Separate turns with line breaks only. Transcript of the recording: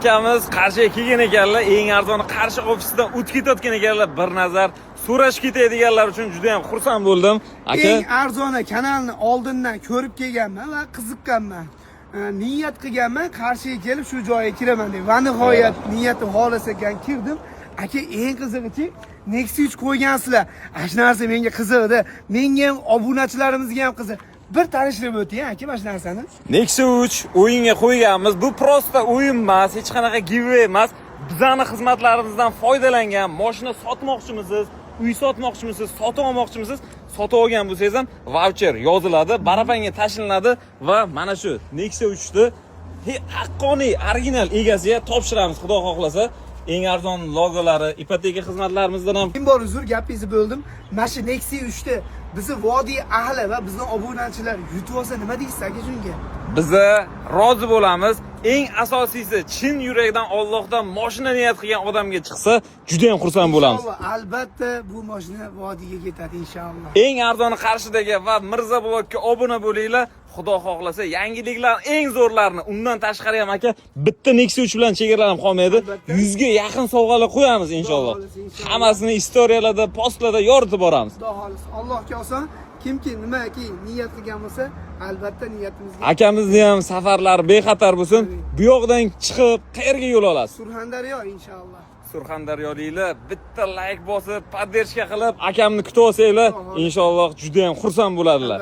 akamiz Qarshiga kelgan ekanlar, eng arzon Qarshi ofisidan o'tib ketayotgan ekanlar. Bir nazar so'rash ketadiganlar uchun juda ham xursand bo'ldim. Aka,
eng arzoni kanalni oldindan ko'rib kelganman va qiziqqanman. Niyat qilganman, Qarshiga kelib shu joyga kiraman deb. Va nihoyat niyatim xolis ekan, kirdim. Aka, eng qizig'i Nexus 3 qo'ygansizlar. Shu narsa menga qiziqdi. Menga ham obunachilarimizga ham qiziq. Bir tanishtirib o'ting, aka, mana shu narsani.
Nexus 3 o'yinga qo'yganmiz. Bu prosta o'yin emas, hech qanaqa giveaway emas. Bizning xizmatlarimizdan foydalangan mashina sotmoqchimisiz, uy sotmoqchimisiz, sotib olmoqchimisiz, sotib olgan bo'lsangiz ham voucher yoziladi, barabanga tashlanadi va mana shu Nexus 3 ni haqqoniy original egasiga topshiramiz, xudo xohlasa. Eng arzon logolari, ipoteka xizmatlarimizdan ham.
Kim bor, uzr, gapingizni bo'ldim. Mana shu Nexus 3 ni bizni vodiy ahli va bizning obunachilar yutib olsa nima deysiz aka shunga?
Biz rozi bo'lamiz. Eng asosiysi chin yurakdan Allohdan mashina niyat qilgan odamga chiqsa, juda ham xursand bo'lamiz.
Inshaalloh, albatta bu mashina vodiyga ketadi inshaalloh.
Eng arzoni Qarshidagi va Mirza blogga obuna bo'linglar. Xudo xohlasa yangiliklar eng zo'rlarini, undan tashqari ham aka bitta Nexus 3 bilan chegaralanib qolmaydi. 100 ga yaqin sovg'alar qo'yamiz inshaalloh. Hammasini istoriyalarda, postlarda yoritib boramiz.
Xudo xohlasa, Allohga oson. Kimki nimaki niyat qilgan bo'lsa, albatta niyatimizga.
Akamizni ham safarlar bexatar bo'lsin. Bu yoqdan chiqib qayerga yo'l olasiz?
Surxondaryo inshaalloh.
Surxondaryoliklar bitta like bosib, poddershka qilib akamni kutib olsanglar, inshaalloh juda ham xursand bo'ladilar.